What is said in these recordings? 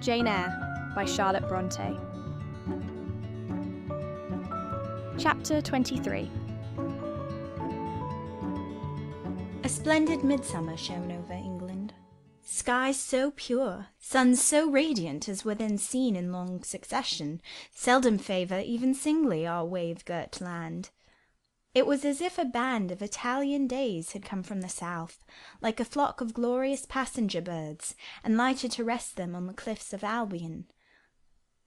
Jane Eyre by Charlotte Brontë. Chapter 23. A splendid midsummer shone over England. Skies so pure, suns so radiant as were then seen in long succession, seldom favour even singly our wave-girt land. It was as if a band of Italian days had come from the south, like a flock of glorious passenger birds, and lighted to rest them on the cliffs of Albion.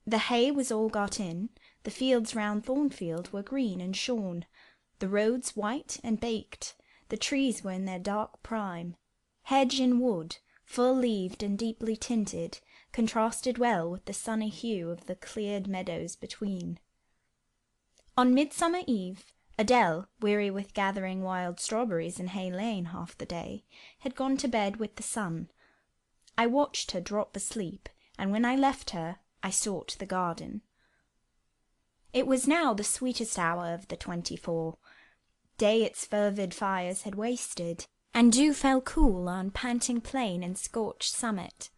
The hay was all got in, the fields round Thornfield were green and shorn, the roads white and baked, the trees were in their dark prime. Hedge and wood, full-leaved and deeply tinted, contrasted well with the sunny hue of the cleared meadows between. On Midsummer Eve, Adele, weary with gathering wild strawberries in Hay Lane half the day, had gone to bed with the sun. I watched her drop asleep, and when I left her, I sought the garden. It was now the sweetest hour of the 24. Day its fervid fires had wasted, and dew fell cool on panting plain and scorched summit.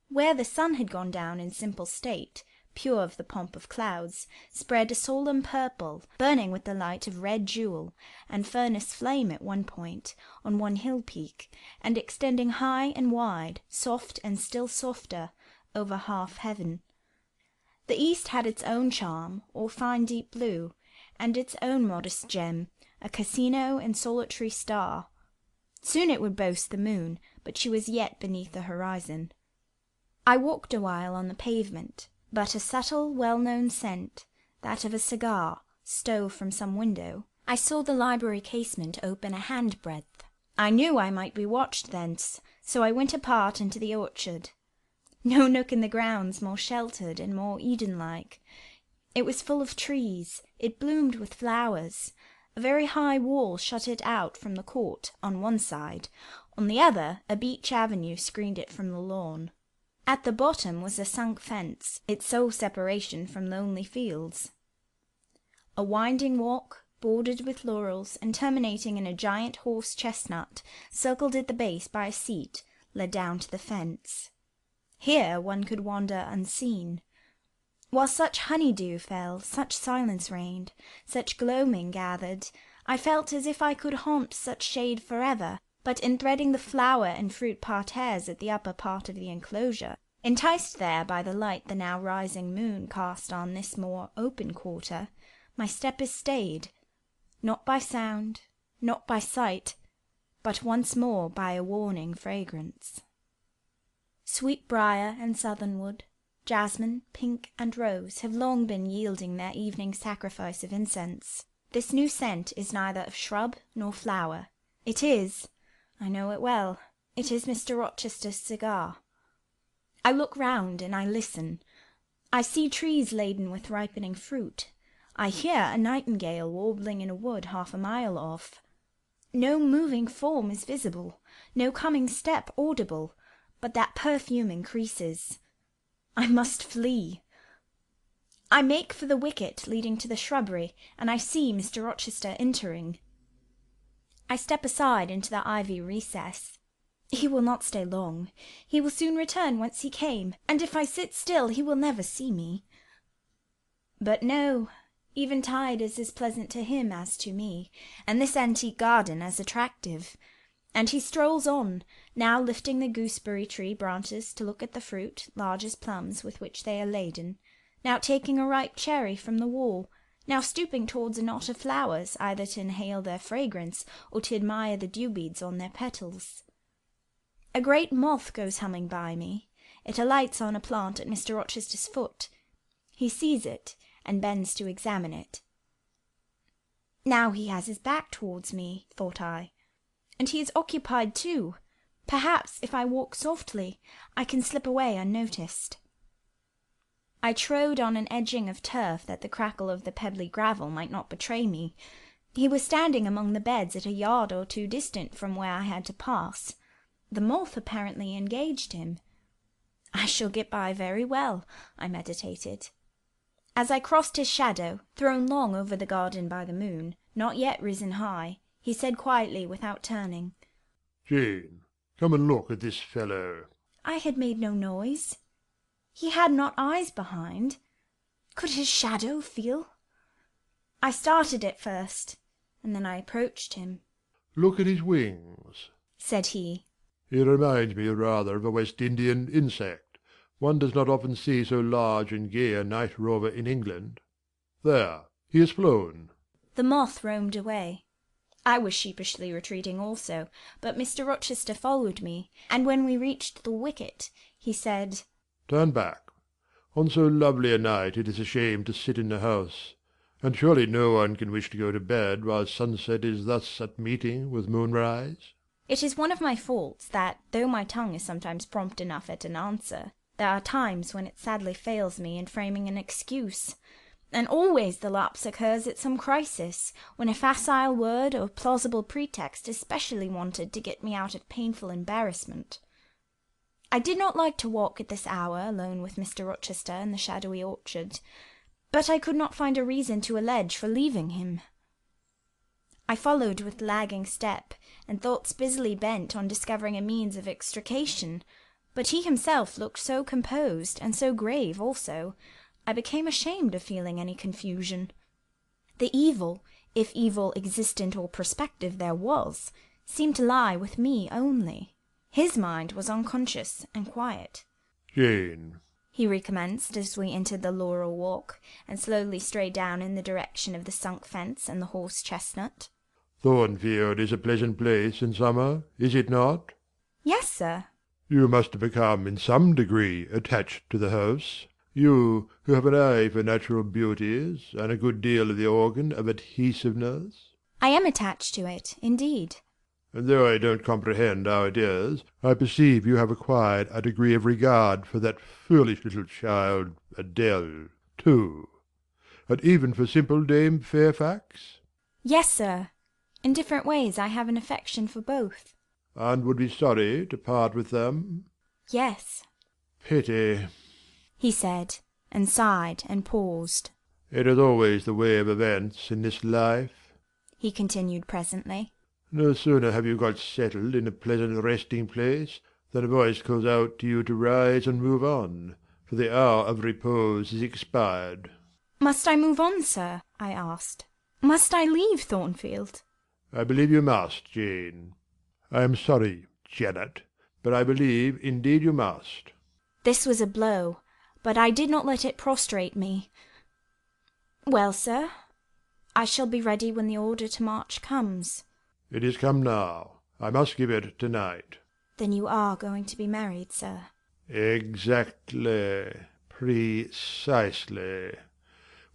Where the sun had gone down in simple state, pure of the pomp of clouds, spread a solemn purple, burning with the light of red jewel and furnace flame at one point, on one hill peak, and extending high and wide, soft and still softer, over half heaven. The east had its own charm, all fine deep blue, and its own modest gem, a casino and solitary star. Soon it would boast the moon, but she was yet beneath the horizon. I walked a while on the pavement, but a subtle, well-known scent, that of a cigar, stove from some window. I saw the library casement open a handbreadth. I knew I might be watched thence, so I went apart into the orchard. No nook in the grounds more sheltered and more Eden-like. It was full of trees, it bloomed with flowers. A very high wall shut it out from the court on one side, on the other a beech avenue screened it from the lawn. At the bottom was a sunk fence, its sole separation from lonely fields. A winding walk, bordered with laurels and terminating in a giant horse-chestnut, circled at the base by a seat, led down to the fence. Here one could wander unseen. While such honey-dew fell, such silence reigned, such gloaming gathered, I felt as if I could haunt such shade forever, but in threading the flower and fruit parterres at the upper part of the enclosure, enticed there by the light the now rising moon cast on this more open quarter, my step is stayed, not by sound, not by sight, but once more by a warning fragrance. Sweet-briar and southernwood, jasmine, pink, and rose have long been yielding their evening sacrifice of incense. This new scent is neither of shrub nor flower. It is, I know it well, it is Mr. Rochester's cigar. I look round and I listen. I see trees laden with ripening fruit. I hear a nightingale warbling in a wood half a mile off. No moving form is visible, no coming step audible, but that perfume increases. I must flee. I make for the wicket leading to the shrubbery, and I see Mr. Rochester entering. I step aside into the ivy recess. He will not stay long. He will soon return whence he came, and if I sit still he will never see me. But no, eventide is as pleasant to him as to me, and this antique garden as attractive. And he strolls on, now lifting the gooseberry tree branches to look at the fruit, large as plums, with which they are laden, now taking a ripe cherry from the wall, now stooping towards a knot of flowers, either to inhale their fragrance or to admire the dew-beads on their petals. A great moth goes humming by me. It alights on a plant at Mr. Rochester's foot. He sees it, and bends to examine it. Now he has his back towards me, thought I, and he is occupied too. Perhaps, if I walk softly, I can slip away unnoticed. I trode on an edging of turf that the crackle of the pebbly gravel might not betray me. He was standing among the beds at a yard or two distant from where I had to pass. The moth apparently engaged him. I shall get by very well, I meditated. As I crossed his shadow, thrown long over the garden by the moon, not yet risen high, he said quietly without turning, "Jane, come and look at this fellow." I had made no noise. He had not eyes behind. Could his shadow feel? I started at first, and then I approached him. "Look at his wings," said he. "He reminds me rather of a West Indian insect. One does not often see so large and gay a night rover in England. There, he has flown." The moth roamed away. I was sheepishly retreating also, but Mr. Rochester followed me, and when we reached the wicket, he said, "Turn back. On so lovely a night it is a shame to sit in the house, and surely no one can wish to go to bed while sunset is thus at meeting with moonrise?" It is one of my faults that, though my tongue is sometimes prompt enough at an answer, there are times when it sadly fails me in framing an excuse. And always the lapse occurs at some crisis, when a facile word or plausible pretext is specially wanted to get me out of painful embarrassment. I did not like to walk at this hour alone with Mr. Rochester in the shadowy orchard, but I could not find a reason to allege for leaving him. I followed with lagging step, and thoughts busily bent on discovering a means of extrication, but he himself looked so composed, and so grave also, I became ashamed of feeling any confusion. The evil, if evil existent or prospective there was, seemed to lie with me only. His mind was unconscious and quiet. "Jane," he recommenced as we entered the laurel walk, and slowly strayed down in the direction of the sunk fence and the horse-chestnut. "Thornfield is a pleasant place in summer, is it not?" "Yes, sir." "You must have become in some degree attached to the house. You, who have an eye for natural beauties, and a good deal of the organ of adhesiveness." "I am attached to it, indeed." "And though I don't comprehend how it is, I perceive you have acquired a degree of regard for that foolish little child, Adele, too. And even for simple Dame Fairfax?" "Yes, sir. In different ways I have an affection for both." "And would be sorry to part with them?" "Yes." "Pity," he said, and sighed and paused. "It is always the way of events in this life," he continued presently. "No sooner have you got settled in a pleasant resting place than a voice calls out to you to rise and move on, for the hour of repose is expired." "Must I move on, sir?" I asked. "Must I leave Thornfield?" "I believe you must, Jane. I am sorry, Janet, but I believe indeed you must." This was a blow, but I did not let it prostrate me. "Well, sir, I shall be ready when the order to march comes." "It is come now. I must give it to-night." "Then you are going to be married, sir?" "Exactly. Precisely.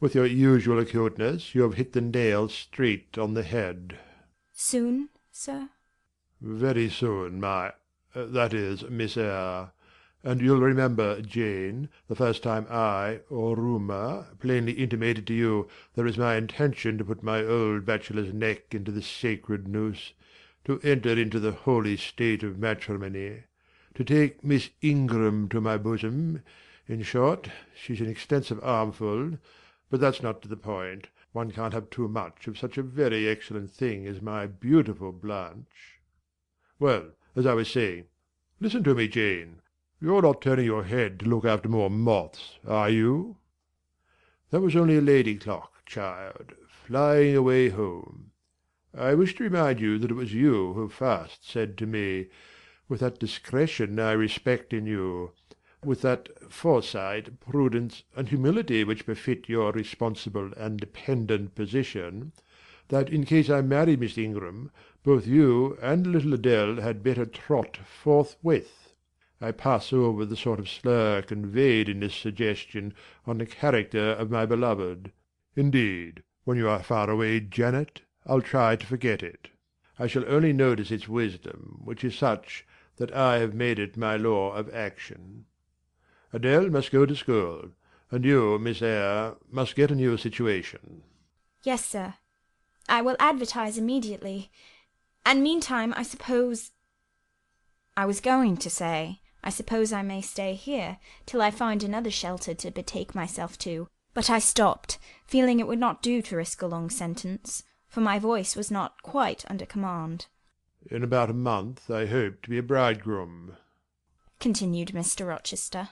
With your usual acuteness you have hit the nail straight on the head." "Soon, sir?" "Very soon, that is, Miss Eyre. And you'll remember, Jane, the first time I, or rumour, plainly intimated to you that it was my intention to put my old bachelor's neck into the sacred noose, to enter into the holy state of matrimony, to take Miss Ingram to my bosom. In short, she's an extensive armful, but that's not to the point. One can't have too much of such a very excellent thing as my beautiful Blanche. Well, as I was saying, listen to me, Jane. You're not turning your head to look after more moths, are you? That was only a lady clock, child, flying away home. I wish to remind you that it was you who first said to me, with that discretion I respect in you, with that foresight, prudence, and humility which befit your responsible and dependent position, that in case I married Miss Ingram, both you and little Adele had better trot forthwith. I pass over the sort of slur conveyed in this suggestion on the character of my beloved. Indeed, when you are far away, Janet, I'll try to forget it. I shall only notice its wisdom, which is such that I have made it my law of action. Adele must go to school, and you, Miss Eyre, must get a new situation." "Yes, sir. I will advertise immediately. And meantime, I suppose—" I was going to say, I suppose I may stay here, till I find another shelter to betake myself to, but I stopped, feeling it would not do to risk a long sentence, for my voice was not quite under command. "In about a month I hope to be a bridegroom," continued Mr. Rochester.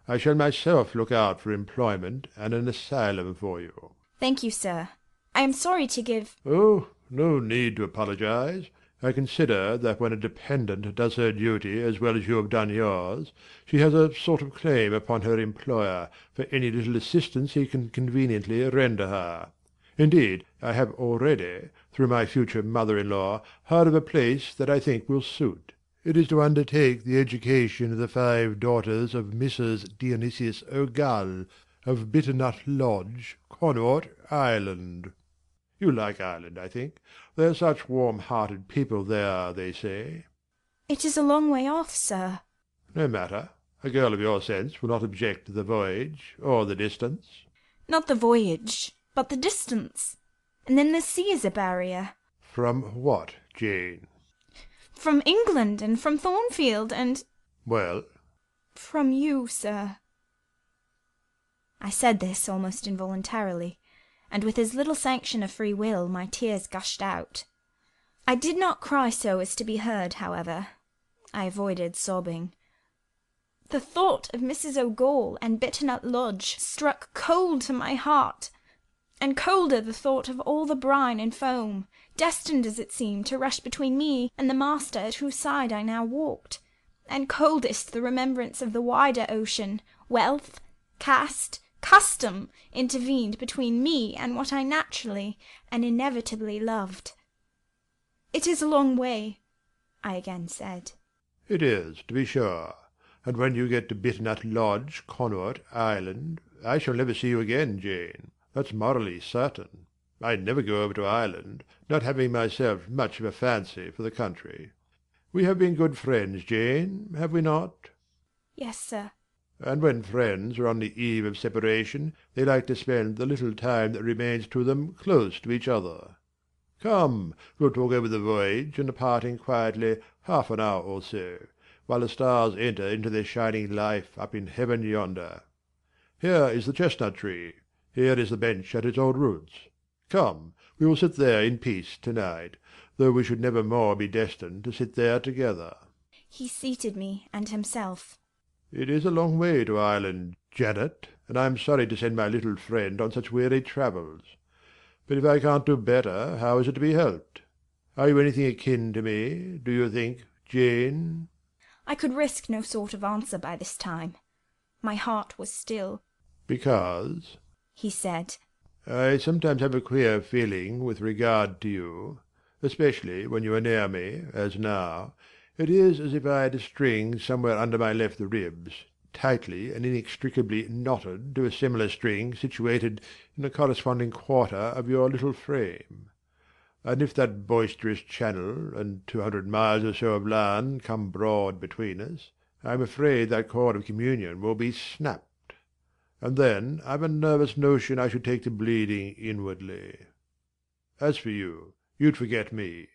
I shall myself look out for employment and an asylum for you. Thank you, sir. I am sorry to give— Oh, no need to apologize. I consider that when a dependent does her duty as well as you have done yours, she has a sort of claim upon her employer for any little assistance he can conveniently render her. Indeed, I have already, through my future mother-in-law, heard of a place that I think will suit. It is to undertake the education of the 5 daughters of Mrs. Dionysius O'Gall, of Bitternut Lodge, Connaught, Ireland. You like Ireland, I think. They are such warm-hearted people there, they say. It is a long way off, sir. No matter. A girl of your sense will not object to the voyage, or the distance. Not the voyage, but the distance. And then the sea is a barrier. From what, Jane? From England, and from Thornfield, and— Well? From you, sir. I said this almost involuntarily, and with as little sanction of free will my tears gushed out. I did not cry so as to be heard, however. I avoided sobbing. The thought of Mrs. O'Gall and Bitternut Lodge struck cold to my heart, and colder the thought of all the brine and foam, destined as it seemed to rush between me and the master at whose side I now walked, and coldest the remembrance of the wider ocean, wealth, caste, custom intervened between me and what I naturally and inevitably loved. It is a long way, I again said. It is, to be sure. And when you get to Bitternut Lodge, Connaught, Ireland, I shall never see you again, Jane. That's morally certain. I'd never go over to Ireland, not having myself much of a fancy for the country. We have been good friends, Jane, have we not? Yes, sir. And when friends are on the eve of separation, they like to spend the little time that remains to them close to each other. Come, we'll talk over the voyage and the parting quietly 30 minutes or so, while the stars enter into their shining life up in heaven yonder. Here is the chestnut tree. Here is the bench at its old roots. Come, we will sit there in peace to-night, though we should never more be destined to sit there together. He seated me and himself. It is a long way to Ireland, Janet, and I am sorry to send my little friend on such weary travels. But if I can't do better, how is it to be helped? Are you anything akin to me, do you think, Jane? I could risk no sort of answer by this time. My heart was still. Because? He said. I sometimes have a queer feeling with regard to you, especially when you are near me, as now. It is as if I had a string somewhere under my left ribs, tightly and inextricably knotted to a similar string situated in a corresponding quarter of your little frame. And if that boisterous channel and 200 miles or so of land come broad between us, I am afraid that cord of communion will be snapped. And then I've a nervous notion I should take to bleeding inwardly. As for you, you'd forget me.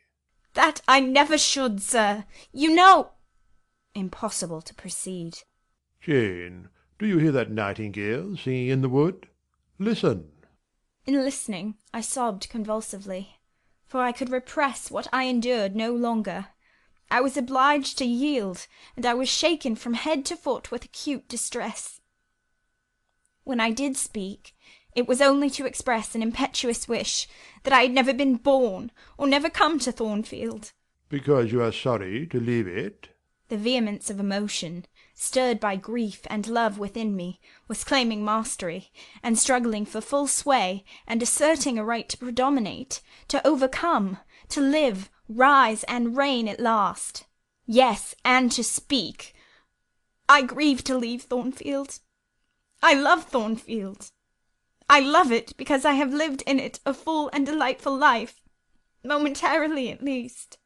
That I never should, sir. You know— Impossible to proceed. Jane, do you hear that nightingale singing in the wood? Listen. In listening, I sobbed convulsively, for I could repress what I endured no longer. I was obliged to yield, and I was shaken from head to foot with acute distress. When I did speak, it was only to express an impetuous wish that I had never been born or never come to Thornfield. Because you are sorry to leave it? The vehemence of emotion, stirred by grief and love within me, was claiming mastery, and struggling for full sway, and asserting a right to predominate, to overcome, to live, rise, and reign at last. Yes, and to speak. I grieve to leave Thornfield. I love Thornfield. I love it because I have lived in it a full and delightful life, momentarily at least.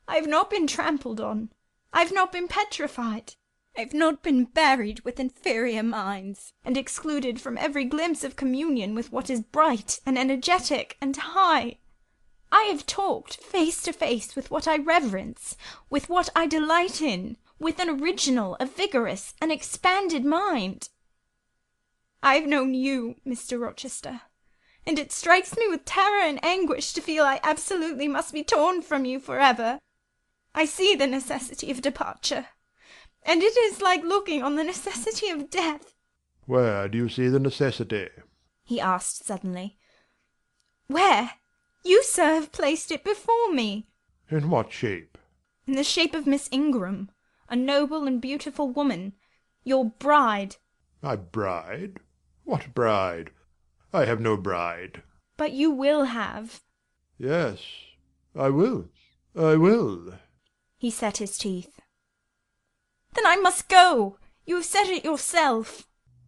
I have not been trampled on. I have not been petrified. I have not been buried with inferior minds, and excluded from every glimpse of communion with what is bright and energetic and high. I have talked face to face with what I reverence, with what I delight in, with an original, a vigorous, an expanded mind. I have known you, Mr. Rochester, and it strikes me with terror and anguish to feel I absolutely must be torn from you forever. I see the necessity of departure, and it is like looking on the necessity of death." "Where do you see the necessity?" he asked suddenly. "Where? You, sir, have placed it before me." "In what shape?" "In the shape of Miss Ingram, a noble and beautiful woman, your bride." "My bride? What bride? I have no bride." "But you will have." "Yes, I will. I will." He set his teeth. "Then I must go. You have said it yourself."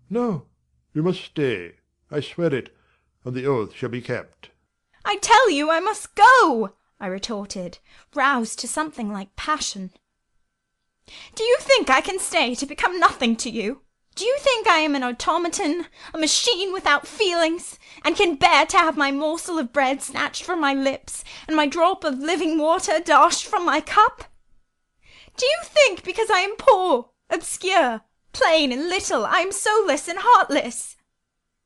"No, you must stay. I swear it, and the oath shall be kept." "I tell you I must go," I retorted, roused to something like passion. "Do you think I can stay to become nothing to you? Do you think I am an automaton, a machine without feelings, and can bear to have my morsel of bread snatched from my lips, and my drop of living water dashed from my cup? Do you think because I am poor, obscure, plain, and little, I am soulless and heartless?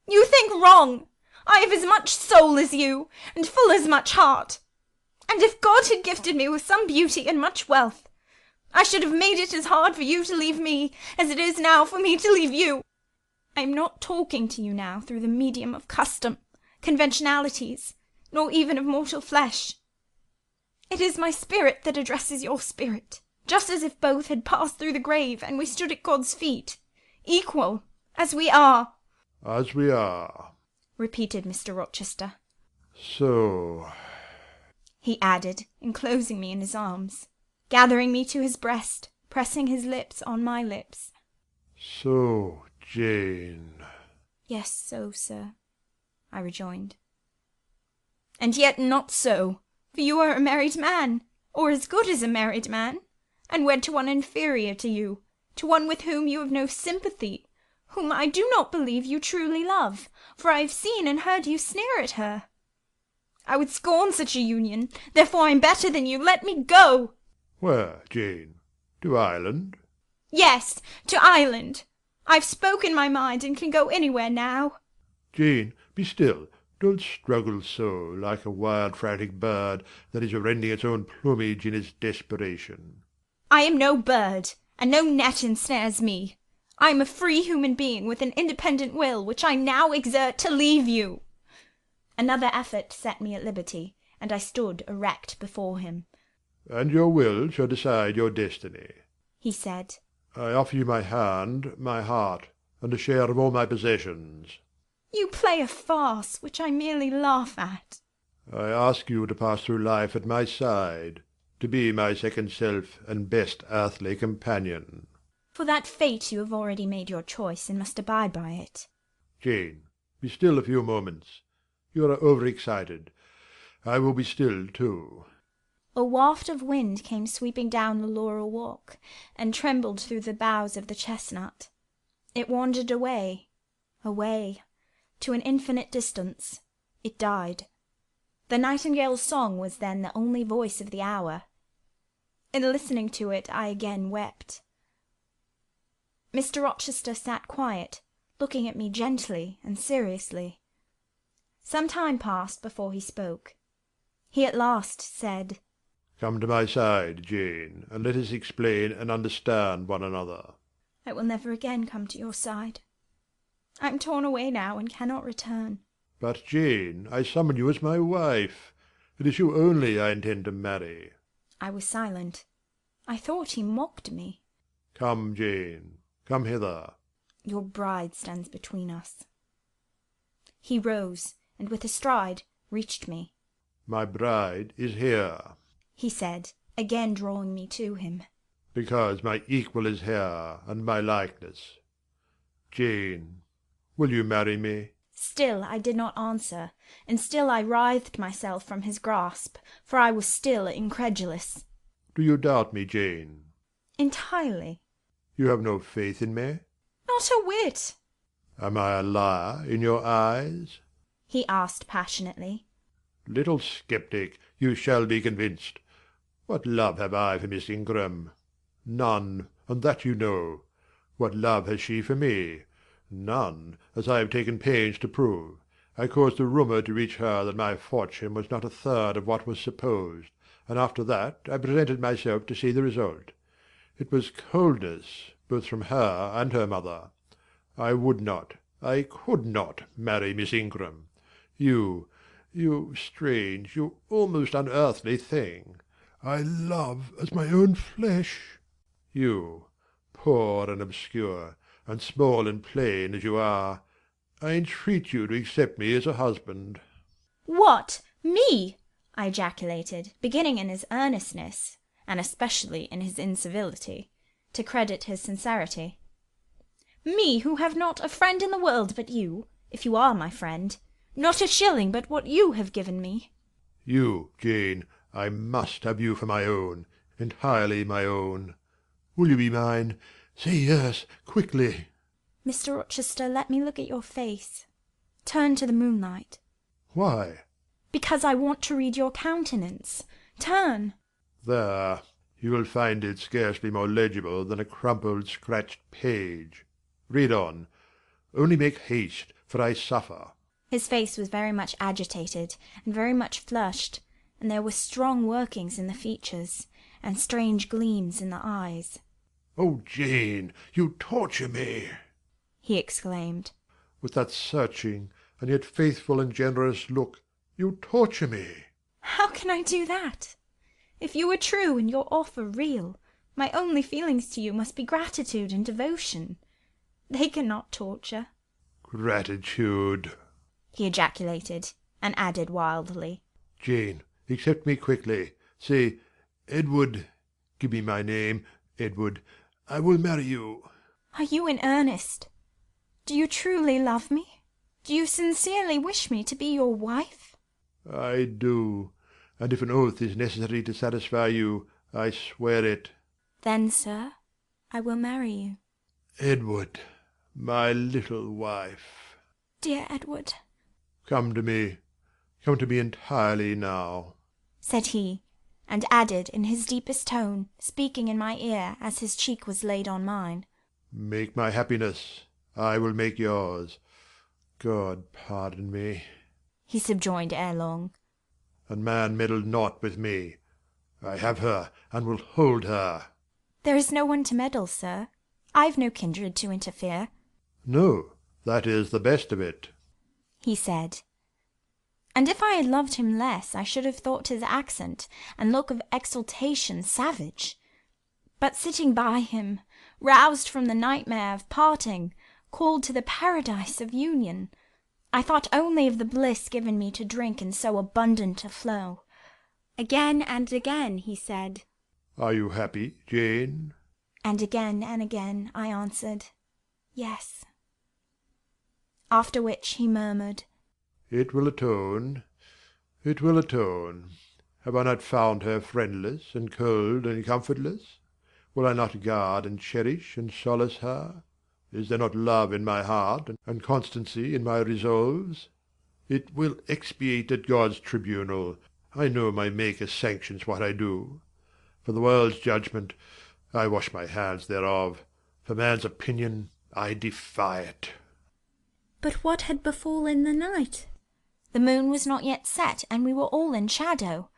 You think wrong. I have as much soul as you, and full as much heart. And if God had gifted me with some beauty and much wealth, I should have made it as hard for you to leave me as it is now for me to leave you. I am not talking to you now through the medium of custom, conventionalities, nor even of mortal flesh. It is my spirit that addresses your spirit, just as if both had passed through the grave and we stood at God's feet, equal, as we are." "As we are," repeated Mr. Rochester. "So," he added, enclosing me in his arms, gathering me to his breast, pressing his lips on my lips. "So, Jane." "Yes, so, sir," I rejoined. "And yet not so, for you are a married man, or as good as a married man, and wed to one inferior to you, to one with whom you have no sympathy, whom I do not believe you truly love, for I have seen and heard you sneer at her. I would scorn such a union, therefore I am better than you. Let me go." "Where, Jane? To Ireland?" "Yes, to Ireland. I've spoken my mind and can go anywhere now." "Jane, be still. Don't struggle so, like a wild frantic bird that is rending its own plumage in its desperation." "I am no bird, and no net ensnares me. I am a free human being with an independent will, which I now exert to leave you." Another effort set me at liberty, and I stood erect before him. "And your will shall decide your destiny," he said. "I offer you my hand, my heart, and a share of all my possessions." "You play a farce, which I merely laugh at." "I ask you to pass through life at my side, to be my second self and best earthly companion." "For that fate you have already made your choice, and must abide by it." "Jane, be still a few moments. You are over-excited. I will be still too." A waft of wind came sweeping down the laurel walk, and trembled through the boughs of the chestnut. It wandered away, away, to an infinite distance. It died. The nightingale's song was then the only voice of the hour. In listening to it, I again wept. Mr. Rochester sat quiet, looking at me gently and seriously. Some time passed before he spoke. He at last said, "Come to my side, Jane, and let us explain and understand one another." "I will never again come to your side. I am torn away now and cannot return." "But, Jane, I summon you as my wife. It is you only I intend to marry." I was silent. I thought he mocked me. "Come, Jane, come hither." "Your bride stands between us." He rose, and with a stride reached me. "My bride is here," he said, again drawing me to him. "because my equal is here, and my likeness. Jane, will you marry me?" Still I did not answer, and still I writhed myself from his grasp, for I was still incredulous. "Do you doubt me, Jane?" "Entirely." "You have no faith in me?" "Not a whit." "Am I a liar in your eyes?" he asked passionately. "Little sceptic, you shall be convinced. What love have I for Miss Ingram? None, and that you know. What love has she for me? None, as I have taken pains to prove. I caused the rumour to reach her that my fortune was not a third of what was supposed, and after that I presented myself to see the result. It was coldness, both from her and her mother. I would not, I could not marry Miss Ingram. You strange, you almost unearthly thing, I love as my own flesh. You, poor and obscure, and small and plain as you are, I entreat you to accept me as a husband. What? Me? I ejaculated, beginning in his earnestness, and especially in his incivility, to credit his sincerity. Me, who have not a friend in the world but you, if you are my friend, not a shilling but what you have given me. You, Jane, I must have you for my own, entirely my own. Will you be mine? Say yes, quickly. Mr. Rochester, let me look at your face. Turn to the moonlight. Why? Because I want to read your countenance. Turn. There, you will find it scarcely more legible than a crumpled, scratched page. Read on. Only make haste, for I suffer. His face was very much agitated, and very much flushed, and there were strong workings in the features, and strange gleams in the eyes. Oh, Jane, you torture me! He exclaimed. With that searching, and yet faithful and generous look, you torture me. How can I do that? If you were true and your offer real, my only feelings to you must be gratitude and devotion. They cannot torture. Gratitude, he ejaculated, and added wildly. Jane, accept me quickly. Say, Edward, give me my name, Edward. I will marry you. Are you in earnest? Do you truly love me? Do you sincerely wish me to be your wife? I do, and if an oath is necessary to satisfy you, I swear it. Then, sir, I will marry you. Edward, my little wife. Dear Edward. Come to me entirely now, said he, and added in his deepest tone, speaking in my ear as his cheek was laid on mine. Make my happiness, I will make yours. God pardon me, he subjoined ere long. And man meddle not with me. I have her, and will hold her. There is no one to meddle, sir. I've no kindred to interfere. No, that is the best of it, he said. And if I had loved him less, I should have thought his accent and look of exultation savage. But sitting by him, roused from the nightmare of parting, called to the paradise of union, I thought only of the bliss given me to drink in so abundant a flow. Again and again he said, Are you happy, Jane? And again I answered, Yes. After which he murmured, It will atone, it will atone. Have I not found her friendless and cold and comfortless? Will I not guard and cherish and solace her? Is there not love in my heart, and constancy in my resolves? It will expiate at God's tribunal. I know my Maker sanctions what I do. For the world's judgment, I wash my hands thereof. For man's opinion, I defy it. But what had befallen the night? The moon was not yet set, and we were all in shadow.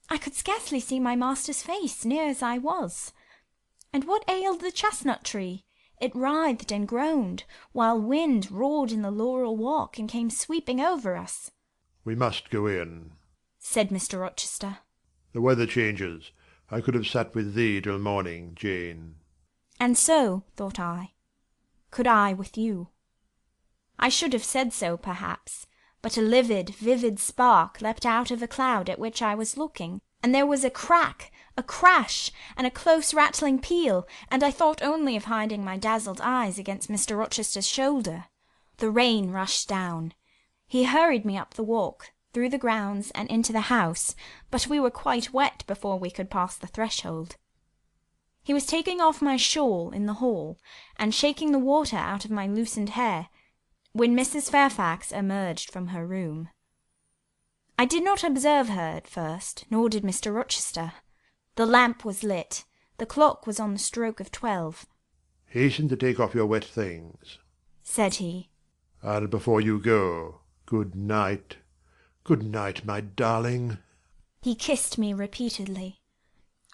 I could scarcely see my master's face, near as I was. And what ailed the chestnut tree? It writhed and groaned, while wind roared in the laurel walk and came sweeping over us. We must go in, said Mr. Rochester. The weather changes. I could have sat with thee till morning, Jane. And so, thought I, could I with you. I should have said so, perhaps, but a livid, vivid spark leapt out of a cloud at which I was looking, and there was a crack, a crash, and a close rattling peal, and I thought only of hiding my dazzled eyes against Mr. Rochester's shoulder. The rain rushed down. He hurried me up the walk, through the grounds, and into the house, but we were quite wet before we could pass the threshold. He was taking off my shawl in the hall, and shaking the water out of my loosened hair, when Mrs. Fairfax emerged from her room. I did not observe her at first, nor did Mr. Rochester. The lamp was lit. The clock was on the stroke of 12. Hasten to take off your wet things, said he. And before you go, good night. Good night, my darling. He kissed me repeatedly.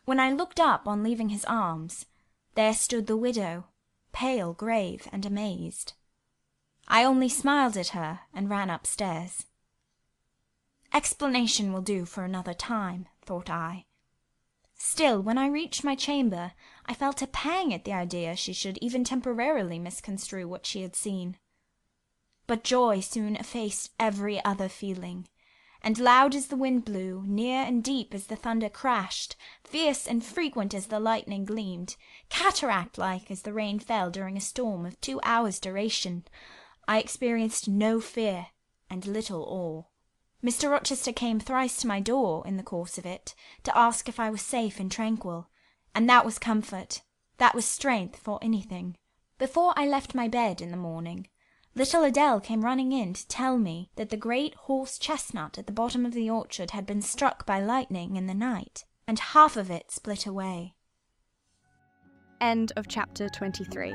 When I looked up on leaving his arms, There stood the widow, pale, grave, and amazed. I only smiled at her and ran upstairs. Explanation will do for another time, thought I. Still, when I reached my chamber, I felt a pang at the idea she should even temporarily misconstrue what she had seen. But joy soon effaced every other feeling, and loud as the wind blew, near and deep as the thunder crashed, fierce and frequent as the lightning gleamed, cataract-like as the rain fell during a storm of 2 hours' duration, I experienced no fear and little awe. Mr. Rochester came thrice to my door in the course of it, to ask if I was safe and tranquil, and that was comfort, that was strength for anything. Before I left my bed in the morning, little Adele came running in to tell me that the great horse-chestnut at the bottom of the orchard had been struck by lightning in the night, and half of it split away. End of chapter 23.